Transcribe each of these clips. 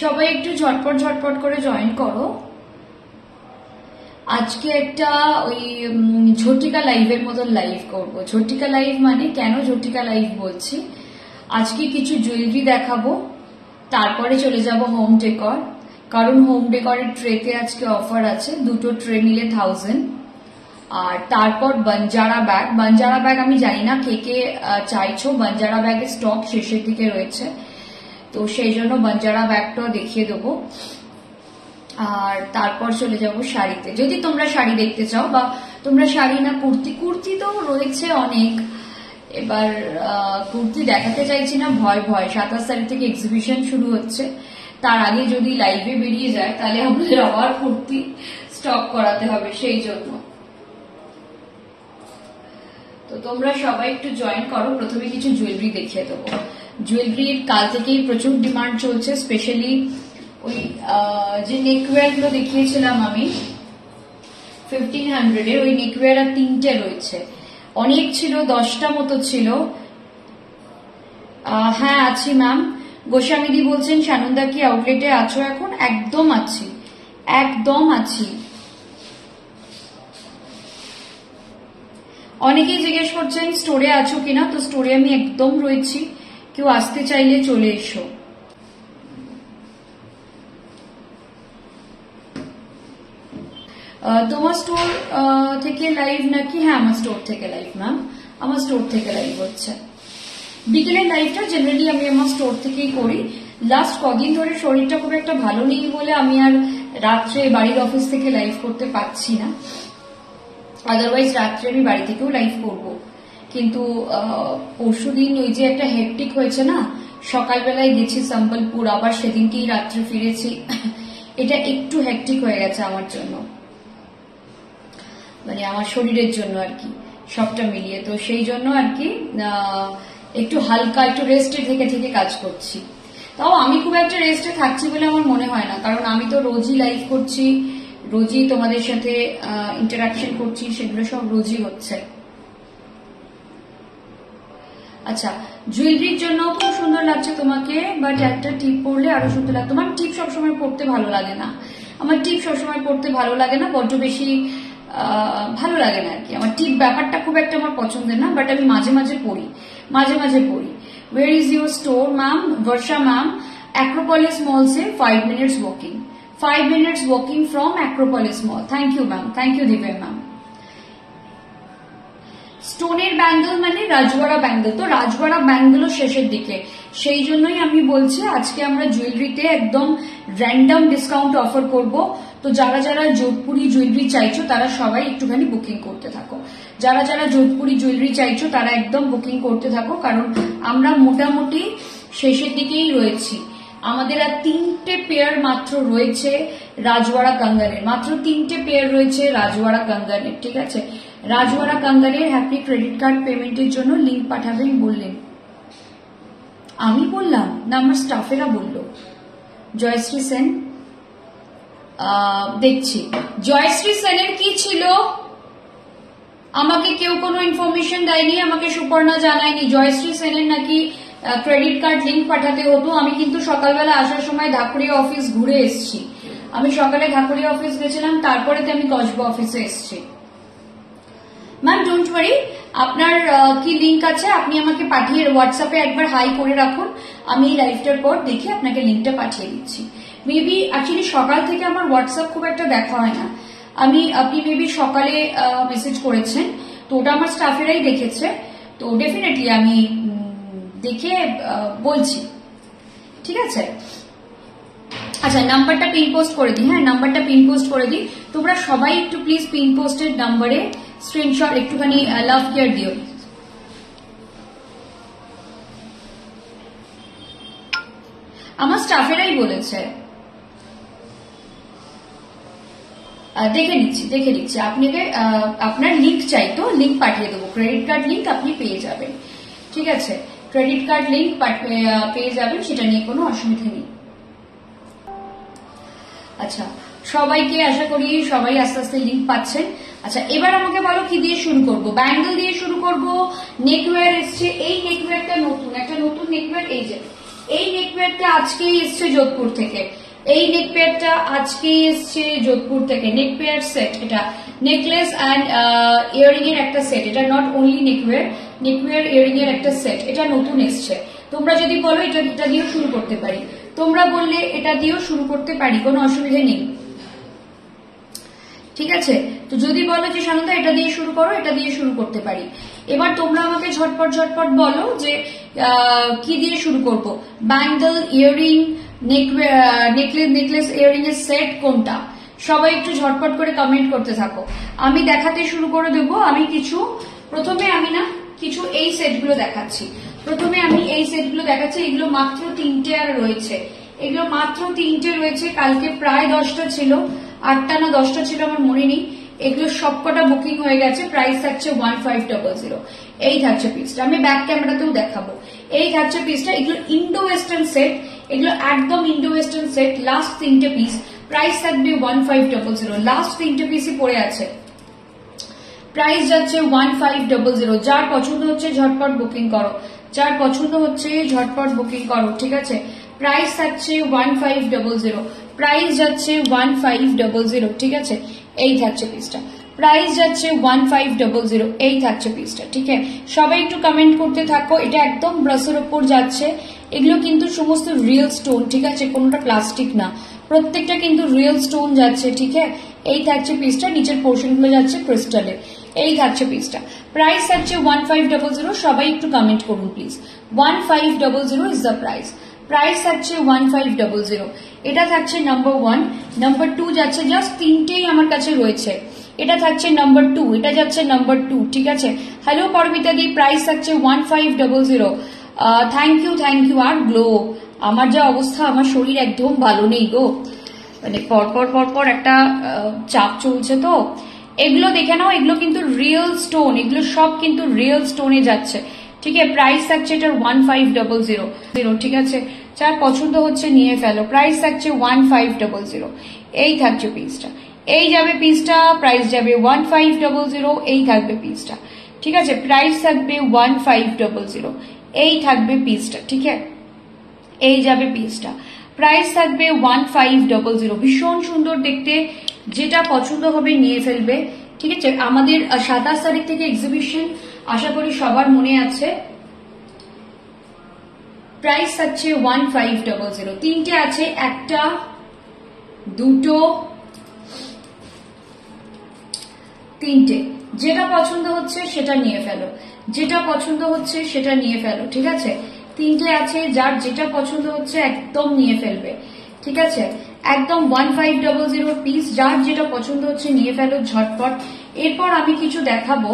সবাই একটু ঝটপট ঝটপট করে জয়েন করো। আজকে একটা ওই ঝটিকা লাইভের মতন লাইভ করব। ঝটিকা লাইভ মানে কেন ঝটিকা লাইভ বলছি, আজকে কিছু জুয়েলারি দেখাবো, তারপরে চলে যাব হোম ডেকর। কারণ হোম ডেকরের ট্রেতে আজকে অফার আছে, দুটো ট্রে নিলে 1000। আর তারপর বাঞ্জারা ব্যাগ। বাঞ্জারা ব্যাগ আমি জানি না কে কে চাইছো, বাঞ্জারা ব্যাগের স্টক শেষের দিকে রয়েছে, তো সেই জন্য বাঞ্জারা ব্যাগটাও দেখিয়ে দেবো। আর তারপর চলে যাব শাড়িতে, যদি তোমরা শাড়ি দেখতে চাও, বা তোমরা শাড়ি না কুর্তি, কুর্তি তো রয়েছে অনেক। এবার কুর্তি দেখাতে চাইছি না, ভয় 27 তারিখ থেকে এক্সিবিশন শুরু হচ্ছে, তার আগে যদি লাইভে বেরিয়ে যায় তাহলে আমাদের আবার কুর্তি স্টক করাতে হবে, সেই জন্য। তো তোমরা সবাই একটু জয়েন করো। প্রথমে কিছু জুয়েলারি দেখিয়ে দেবো। জুয়েলারির কাল থেকেই প্রচুর ডিমান্ড চলছে, স্পেশালি ওই যে নেকওয়্যার গুলো দেখিয়েছিলাম আমি 1500 এর, ওই নেকওয়্যার আর 3টে রয়েছে। অনেক ছিল, 10টা মতো ছিল। হ্যাঁ আছি ম্যাম। গোস্বামীদি বলছেন সানন্দা কি আউটলেটে আছো এখন? একদম আছি, একদম আছি। অনেকেই জিজ্ঞেস করছেন স্টোরে আছো কিনা, তো স্টোরে আমি একদম রয়েছি, কেউ আসতে চাইলে চলে এসো। তোমার স্টোর থেকে লাইভ নাকি? হ্যাঁ আমার স্টোর থেকে লাইভ ম্যাম, আমার স্টোর থেকে লাইভ হচ্ছে। বিকেলের লাইভটা জেনারেলি আমি আমার স্টোর থেকেই করি। লাস্ট কদিন ধরে শরীরটা খুব একটা ভালো নেই বলে আমি আর রাত্রে বাড়ির অফিস থেকে লাইভ করতে পারছি না, আদারওয়াইজ রাত্রে আমি বাড়ি থেকেও লাইভ করব। কিন্তু পরশুদিন ওই যে একটা হেক্টিক হয়েছে না, সকালবেলায় গেছি সম্বলপুর, আবার সেদিনকেই রাত্রে ফিরেছি, এটা একটু হেক্টিক হয়ে গেছে আমার জন্য, মানে আমার শরীরের জন্য আর কি, সবটা মিলিয়ে। তো সেই জন্য আর কি একটু হালকা, একটু রেস্টে থেকে থেকে কাজ করছি। তাও আমি খুব একটা রেস্টে থাকছি বলে আমার মনে হয় না, কারণ আমি তো রোজই লাইভ করছি, রোজই তোমাদের সাথে ইন্টারাকশন করছি, সেগুলো সব রোজই হচ্ছে। আচ্ছা, জুয়েলারির জন্য খুব সুন্দর লাগছে তোমাকে, বাট একটা টিপ পরলে আরো সুন্দর লাগতো। আমার টিপ সবসময় পরতে ভালো লাগে না, আমার টিপ সবসময় পরতে ভালো লাগে না, বড্ড বেশি ভালো লাগে না আর কি। আমার টিপ ব্যাপারটা খুব একটা আমার পছন্দের না, বাট আমি মাঝে মাঝে পরি, মাঝে মাঝে পরি। Where is your store ma'am? Barsha ma'am, Acropolis mall से 5 minutes वॉकिंग, 5 minutes वॉकिंग from Acropolis mall. Thank you ma'am, thank you Divya ma'am. স্টোনের ব্যাঙ্গেল মানে রাজওয়াড়া ব্যাঙ্গেল, তো রাজওয়াড়া ব্যাঙ্গেলও শেষের দিকে, সেই জন্যই আমি বলছি আজকে আমরা জুয়েলারিতে একদম র্যান্ডম ডিসকাউন্ট অফার করব। তো যারা যারা যোধপুরি জুয়েলারি চাইছো তারা সবাই একটুখানি বুকিং করতে থাকো, যারা যারা যোধপুরি জুয়েলারি চাইছো তারা একদম বুকিং করতে থাকো, কারণ আমরা মোটামুটি শেষের দিকেই রয়েছি। আমাদের আর 3টে পেয়ার মাত্র রয়েছে রাজওয়াড়া কাঙ্গানের, মাত্র 3টে পেয়ার রয়েছে রাজওয়াড়া কাঙ্গানের, ঠিক আছে? রাজওয়াড়া কাঙ্গানের হ্যাপি ক্রেডিট কার্ড পেমেন্টের জন্য লিঙ্ক পাঠাবেন বললেন, আমি বললাম না আমার স্টাফেরা বললো। জয়শ্রী সেন, দেখছি জয়শ্রী সেনের কি ছিল, আমাকে কেউ কোনো ইনফরমেশন দেয়নি, আমাকে সুপর্ণা জানায়নি। জয়শ্রী সেনের নাকি ক্রেডিট কার্ড লিঙ্ক পাঠাতে হতো। আমি কিন্তু সকালবেলা আসার সময় ধাকুরিয়া অফিস ঘুরে এসেছি, আমি সকালে ধাকুরিয়া অফিস গেছিলাম, তারপরে আমি কসবা অফিসে এসেছি। ম্যাম ডোন্ট ওয়ারি, আপনার কি লিঙ্ক আছে আপনি আমাকে পাঠিয়ে হোয়াটসঅ্যাপে একবার হাই করে রাখুন, আমি এই লাইভটার পর দেখে আপনাকে লিঙ্কটা পাঠিয়ে দিচ্ছি। মেবি অ্যাকচুয়ালি সকাল থেকে আমার হোয়াটসঅ্যাপ খুব একটা দেখা হয় না, আপনি মেবি সকালে মেসেজ করেছেন, তো ওটা আমার স্টাফেরাই দেখেছে, তো ডেফিনেটলি আমি দেখে বলছি, ঠিক আছে? আচ্ছা নাম্বারটা পিন পোস্ট করে দিই, হ্যাঁ নাম্বারটা পিন পোস্ট করে দিই, তোমরা সবাই একটু প্লিজ পিন পোস্টের নাম্বারে স্ক্রিনশট একটুখানি লাভ কেয়ার দিও। আমার স্টাফেরাই বলেছে, দেখে নিচ্ছি আপনাকে, আপনার লিঙ্ক চাই তো লিঙ্ক পাঠিয়ে দেবো, ক্রেডিট কার্ড লিঙ্ক আপনি পেয়ে যাবেন, ঠিক আছে? ক্রেডিট কার্ড লিঙ্ক পেয়ে যাবেন, সেটা নিয়ে কোনো অসুবিধা নেই। আচ্ছা সবাইকে আশা করি সবাই আস্তে আস্তে লিঙ্ক পাচ্ছেন। আচ্ছা এবার আমাকে বলো কি দিয়ে শুরু করব? ব্যাঙ্গেল দিয়ে শুরু করব, নেকওয়্যার এসছে, এই নেকওয়্যারটা নতুন, একটা নতুন নেকওয়্যার, এই যে এই নেকওয়্যারটা আজকেই এসছে যোধপুর থেকে, এই নেকওয়্যারটা আজকেই এসছে যোধপুর থেকে। নেকওয়্যার সেট, এটা নেকলেস অ্যান্ড ইয়ারিং এর একটা সেট, এটা নট অনলি নেকওয়্যার, নেকওয়্যার ইয়ারিং এর একটা সেট, এটা নতুন এসছে। তোমরা যদি বলো এটা দিয়েও শুরু করতে পারি, তোমরা বললে এটা দিয়েও শুরু করতে পারি, কোনো অসুবিধা নেই, ঠিক আছে। তো যদি বলো যে সানন্দা এটা দিয়ে শুরু করো, এটা দিয়ে শুরু করতে পারি। এবার তোমরা আমাকে ঝটপট ঝটপট বলো যে কি দিয়ে শুরু করব, ব্যাঙ্গল, ইয়ারিং, নেকলেস ইয়ারিং এর সেট কোনটা, সবাই একটু ঝটপট করে কমেন্ট করতে থাকো, আমি দেখাতে শুরু করে দেবো। আমি প্রথমে আমি কিছু এই সেটগুলো দেখাচ্ছি, প্রথমে আমি এই সেটগুলো দেখাচ্ছি। এগুলো মাত্র 3টে আর রয়েছে, এগুলো মাত্র 3টে রয়েছে। কালকে প্রায় 10টা ছিল, 8টা না 10টা ছিল আমার মনে নেই। এগুলো সবকটা বুকিং হয়ে গেছে। প্রাইস থাকছে 1500। এই থাকছে পিসটা, আমি ব্যাক ক্যামেরাতেও দেখাবো। এই থাকছে পিসটা, এগুলো ইন্ডো ওয়েস্টার্ন সেট, এগুলো একদম ইন্ডো ওয়েস্টার্ন সেট। লাস্ট 3টে পিস, প্রাইস থাকবে 1500। লাস্ট 3টে পিসই পড়ে আছে, প্রাইস যাচ্ছে 1500। যার পছন্দ হচ্ছে ঝটপট বুকিং করো, যার পছন্দ হচ্ছে ঝটপট বুকিং করো, ঠিক আছে। প্রাইস থাকছে 1500, প্রাইস যাচ্ছে 1500, ঠিক আছে। এই থাকছে পিসটা, প্রাইস যাচ্ছে 1500, এই থাকছে পিসটা, ঠিক আছে। সবাই একটু কমেন্ট করতে থাকো। এটা একদম ব্রাসের উপর যাচ্ছে, এগুলো কিন্তু সমস্ত রিয়েল স্টোন, ঠিক আছে, কোনোটা প্লাস্টিক না, প্রত্যেকটা কিন্তু রিয়েল স্টোন যাচ্ছে, ঠিক আছে। এই থাকছে পিসটা, নিচের পোর্শন গুলো যাচ্ছে ক্রিস্টালের। এই থাকছে পিসটা, প্রাইস থাকছে 1500। সবাই একটু কমেন্ট করুন please, 1500 is the price, price থাকছে 1500। এটা থাকছে নাম্বার 1, নাম্বার 2 যাচ্ছে, জাস্ট 3টেই আমার কাছে রয়েছে। এটা থাকছে নাম্বার 2, এটা যাচ্ছে নাম্বার 2, ঠিক আছে। হ্যালো পরমিতা দি, প্রাইস থাকছে 1500। Thank you. আর গ্লো, আমার যা অবস্থা, আমার শরীর একদম ভালো নেই গো, মানে পরপর একটা চাপ চলছে। তো এগুলো দেখে নাও, এগুলো কিন্তু রিয়েল স্টোন, এগুলো সব কিন্তু রিয়েল স্টোনে যাচ্ছে, ঠিক আছে। প্রাইস থাকছে এটার 1500, ঠিক আছে। যার পছন্দ হচ্ছে নিয়ে ফেলো, প্রাইস থাকছে 1500। এই থাকছে পিসটা, এই যাবে পিসটা, প্রাইস যাবে 1500। এই থাকবে পিসটা, ঠিক আছে, প্রাইস থাকবে 1500। এই থাকবে পিসটা, ঠিক আছে, এই যাবে পিসটা, প্রাইস থাকবে 1500। ভীষণ সুন্দর দেখতে, যেটা পছন্দ হবে নিয়ে ফেলবে, ঠিক আছে। আমাদের 27 তারিখ থেকে এক্সিবিশন, আশা করি সবার মনে আছে। প্রাইস থাকছে 1500। 3টে আছে, 1টা 2টো 3টে, যেটা পছন্দ হচ্ছে সেটা নিয়ে ফেলো, যেটা পছন্দ হচ্ছে সেটা নিয়ে ফেলো, ঠিক আছে। 3টে আছে, যার যেটা পছন্দ হচ্ছে একদম নিয়ে ফেলবে, ঠিক আছে। একদম 1500 পিস, যার যেটা পছন্দ হচ্ছে নিয়ে ফেলো ঝটপট। এরপর আমি কিছু দেখাবো,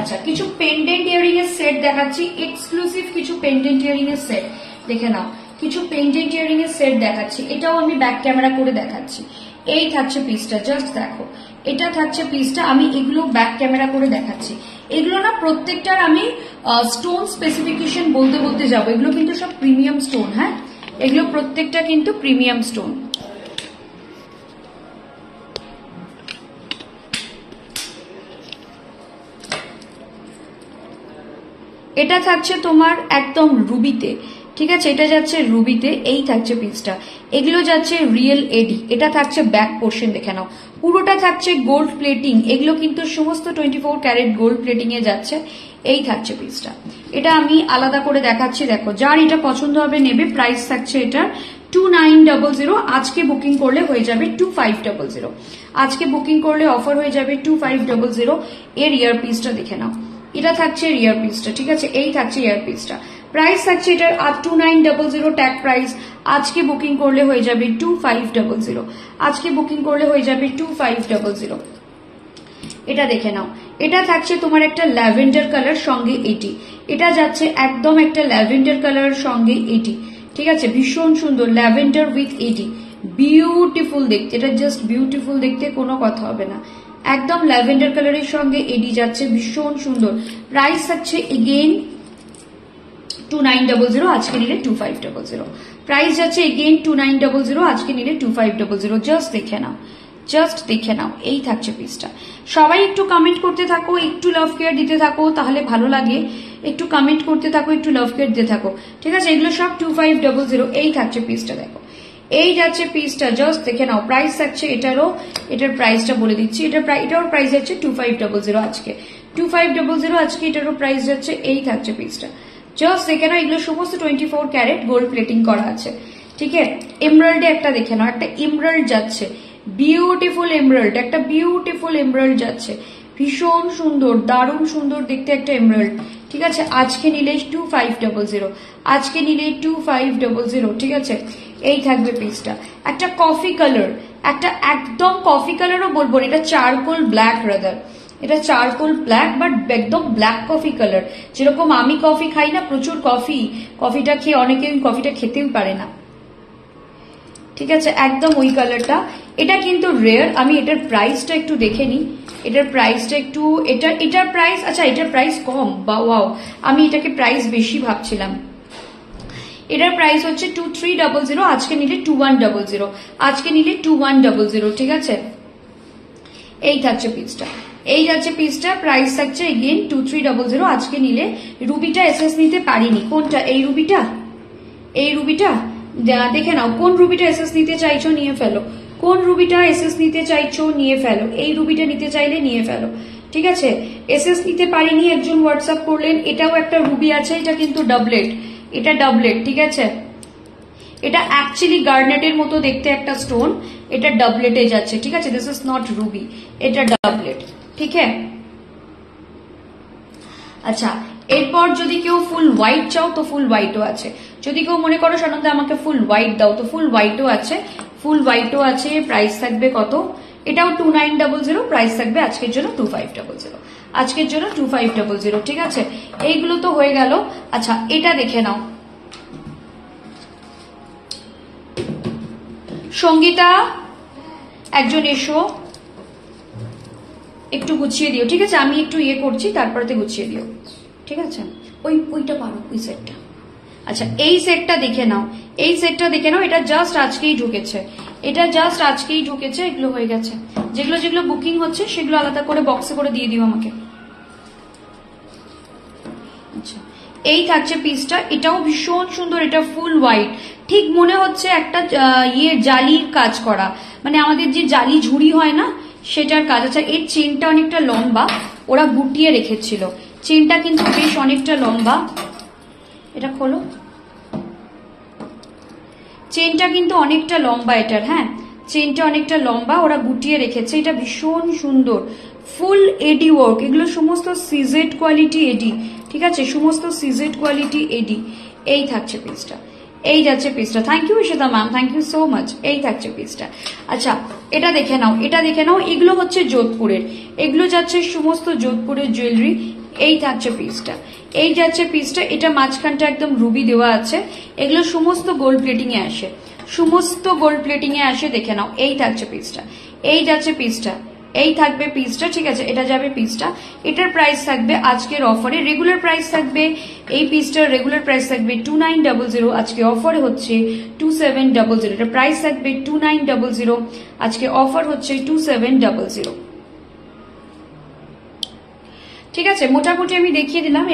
আচ্ছা কিছু পেন্ডেন্ট ইয়ারিং এর সেট দেখাচ্ছি, এক্সক্লুসিভ কিছু পেন্ডেন্ট ইয়ারিং এর সেট দেখে নাও, কিছু পেন্ডেন্ট ইয়ারিং এর সেট দেখাচ্ছি। এটাও আমি ব্যাক ক্যামেরা করে দেখাচ্ছি। এই থাকছে পিসটা, জাস্ট দেখো, এটা থাকছে পিসটা। আমি এগুলো ব্যাক ক্যামেরা করে দেখাচ্ছি। এগুলো না প্রত্যেকটার আমি স্টোন স্পেসিফিকেশন বলতে যাবো। এগুলো কিন্তু সব প্রিমিয়াম স্টোন, হ্যাঁ, এগুলো প্রত্যেকটা কিন্তু প্রিমিয়াম স্টোন। এটা থাকছে তোমার একদম রুবিতে, ঠিক আছে, এটা যাচ্ছে রুবিতে। এই থাকছে পিসটা, এগুলো যাচ্ছে রিয়েল এডি। এটা থাকছে ব্যাক পোর্শন, দেখে নাও, পুরোটা থাকছে গোল্ড প্লেটিং। এগুলো কিন্তু সমস্ত 24 ক্যারেট গোল্ড প্লেটিং এ যাচ্ছে। এই থাকছে পিসটা, এটা আমি আলাদা করে দেখাচ্ছি, দেখো, যার এটা পছন্দ হবে নেবে। প্রাইস থাকছে এটা 2900। আজকে বুকিং করলে হয়ে যাবে 2500। আজকে বুকিং করলে অফার হয়ে যাবে 2500। এর ইয়ার পিসটা দেখে নাও, এটা থাকছে ইয়ার পিসটা, ঠিক আছে। এই থাকছে ইয়ার পিসটা, প্রাইস থাকছে এটার 2900 ট্যাগ প্রাইস। আজকে বুকিং করলে হয়ে যাবে 2500। আজকে বুকিং করলে হয়ে যাবে 2500। এটা দেখে নাও, এটা থাকছে তোমার একটা ল্যাভেন্ডার কালার সঙ্গে এটি, এটা যাচ্ছে একদম একটা ল্যাভেন্ডার কালার সঙ্গে এটি, ঠিক আছে। ভীষণ সুন্দর ল্যাভেন্ডার উইথ এটি, বিউটিফুল দেখতে, এটা জাস্ট বিউটিফুল দেখতে, কোনো কথা হবে না। একদম ল্যাভেন্ডার কালারের সঙ্গে এডি যাচ্ছে, ভীষণ সুন্দর। প্রাইস থাকছে এগেইন 2900, আজকে নিলে 2500। প্রাইস যাচ্ছে এগেইন 2900, আজকে নিলে 2500। জাস্ট দেখে নাও, জাস্ট দেখে নাও, এই থাকছে পিসটা। সবাই একটু কমেন্ট করতে থাকো, একটু লাভ কেয়ার দিতে থাকো, তাহলে ভালো লাগে। একটু কমেন্ট করতে থাকো, একটু লাভ কেয়ার দিতে থাকো, ঠিক আছে। এগুলো সব 2500। এই থাকছে পিসটা, দেখো এই যাচ্ছে পিসটা, জাস্ট দেখে নাও। প্রাইস থাকছে এটারও, এটার প্রাইসটা বলে দিচ্ছি, এটার প্রাইস যাচ্ছে 2500 আজকে, 2500 আজকে এটারও প্রাইস যাচ্ছে। এই থাকছে পিসটা, জাস্ট দেখে নাও। এগুলো সমস্ত 24 ক্যারেট গোল্ড প্লেটিং করা আছে, ঠিক আছে। এমরাল্ডে একটা দেখে নাও, একটা এমরাল্ড যাচ্ছে, বিউটিফুল এমরাল্ড, একটা বিউটিফুল এমরাল্ড যাচ্ছে, ভীষণ সুন্দর, দারুণ সুন্দর দেখতে একটা এমরাল্ড, ঠিক আছে। আজকে নিলে 2500, আজকে নিলে 2500, ঠিক আছে। এই থাকবে পিসটা। একটা কফি কালার, একটা একদম কফি কালারও বলবো, এটা চারকোল ব্ল্যাক রাদার, এটা চারকোল ব্ল্যাক, বাট একদম ব্ল্যাক কফি কালার। যেরকম আমি কফি খাই না, প্রচুর কফিটা খেয়ে অনেকে কফিটা খেতেও পারে না, ঠিক আছে, একদম ওই কালারটা। এটা কিন্তু রেয়ার। আমি এটার প্রাইসটা একটু দেখে নিই, এটার প্রাইসটা একটু, এটার প্রাইস, আচ্ছা এটার প্রাইস কম, বা ওয়াও, আমি এটাকে প্রাইস বেশি ভাবছিলাম। এটার প্রাইস হচ্ছে 2300, আজকে নিলে 2100, আজকে নিলে 2100, ঠিক আছে। এই থাকছে পিসটা, এই যাচ্ছে পিসটা, প্রাইস থাকছে এগেইন 2300, আজকে নিলে। রুবিটা এসএস নিতে পারিনি, কোনটা, এই রুবিটা, এই রুবিটা দেখে নাও, কোন রুবিটা এসএস নিতে চাইছো নিয়ে ফেলো, কোন রুবিটা এসএস নিতে চাইছো নিয়ে ফেলো, এই রুবিটা নিতে চাইলে নিয়ে ফেলো, ঠিক আছে। এসএস নিতে পারিনি একজন হোয়াটসঅ্যাপ করলেন। এটাও একটা রুবি আছে, এটা কিন্তু ডাবলেট, এটা ডাবলেট, ঠিক আছে। এটা অ্যাকচুয়ালি গার্নেটের মতো দেখতে একটা স্টোন, এটা ডাবলেটে যাচ্ছে, ঠিক আছে। দিস ইজ নট রুবি, এটা ডাবলেট, ঠিক আছে। আচ্ছা, এরপর যদি কেউ ফুল হোয়াইট চাও তো ফুল হোয়াইটও আছে। যদি কেউ মনে করো সানন্দা আমাকে ফুল হোয়াইট দাও, তো ফুল হোয়াইটও আছে, ফুল হোয়াইটও আছে। প্রাইস থাকবে কত, এটাও 2900, প্রাইস থাকবে আজকের জন্য 2500, আজকের জন্য 2500, ঠিক আছে। এইগুলো তো হয়ে গেল। আচ্ছা, এটা দেখে নাও, সঙ্গীতা একজন এসো, একটু গুছিয়ে দিও, ঠিক আছে। আমি একটু ইয়ে করছি, তারপরে গুছিয়ে দিও, ঠিক আছে। ওইটা পারো, ওই সেটটা। আচ্ছা, এই সেটটা দেখে নাও, এই সেটটা দেখে নাও। এটা জাস্ট আজকেই ঢুকেছে, এটা জাস্ট আজকেই ঢুকেছে। এগুলো হয়ে গেছে, যেগুলো যেগুলো বুকিং হচ্ছে সেগুলো আলাদা করে বক্সে করে দিয়ে দিও আমাকে। আচ্ছা, এই থাকছে পিসটা, এটাও ভীষণ সুন্দর, এটা ফুল হোয়াইট, ঠিক মনে হচ্ছে একটা ইয়ে জালির কাজ করা, মানে আমাদের যে জালি ঝুড়ি হয় না সেটার কাজ। আচ্ছা, এর চেনটা অনেকটা লম্বা, ওরা গুটিয়ে রেখেছিল, চেনটা কিন্তু বেশ অনেকটা লম্বা। এটা খোলো, চেনটা কিন্তু অনেকটা লম্বা এটার, হ্যাঁ চেনটা অনেকটা লম্বা, ওরা গুটিয়ে রেখেছে। এটা ভীষণ সুন্দর, ফুল এডি ওয়ার্ক, এগুলো সমস্ত সিজেড কোয়ালিটি এডি, ঠিক আছে, সমস্ত সিজেড কোয়ালিটি এডি। এই থাকছে পিসটা, এই যাচ্ছে পিসটা। Thank you Ishita ma'am, thank you so much. এই থাকছে পিসটা। আচ্ছা, এটা দেখে নাও, এটা দেখে নাও। এগুলো হচ্ছে যোধপুরের, এগুলো যাচ্ছে সমস্ত যোধপুরের জুয়েলারি। এই থাকছে পিসটা, এই যাচ্ছে পিসটা। এটা মাঝখানটা একদম রুবি দেওয়া আছে, এগুলো সমস্ত গোল্ড প্লেটিং এ আসে, সমস্ত গোল্ড প্লেটিং এ আসে, দেখে নাও। এই থাকছে পিসটা, এই যাচ্ছে পিসটা, এই থাকবে পিসটা, ঠিক আছে। এটা যাবে পিসটা, এটার প্রাইস থাকবে আজকের অফারে, রেগুলার প্রাইস থাকবে এই পিসটার রেগুলার প্রাইস থাকবে 2900, আজকে অফারে হচ্ছে 2700। এটা প্রাইস থাকবে 2900, আজকে অফার হচ্ছে 2700, ঠিক আছে। মোটামুটি আমি দেখিয়ে দিলাম।